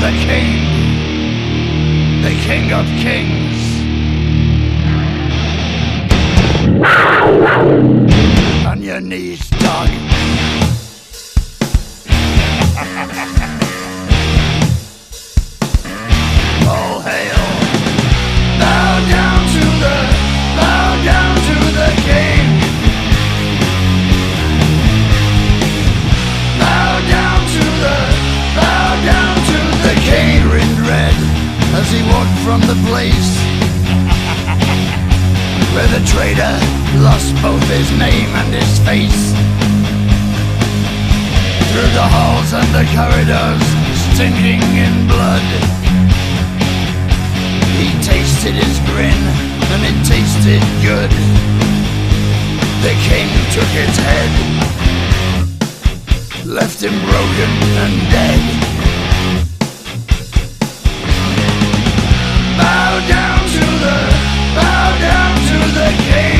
the King of Kings. On your knees, dog. All hail. Bow down to the King. Bow down to the King. In red as he walked from the place where the traitor lost both his name and his face. Through the halls and the corridors, stinking in blood, he tasted his grin, and it tasted good. The King took his head, left him broken and dead. Bow down to the King.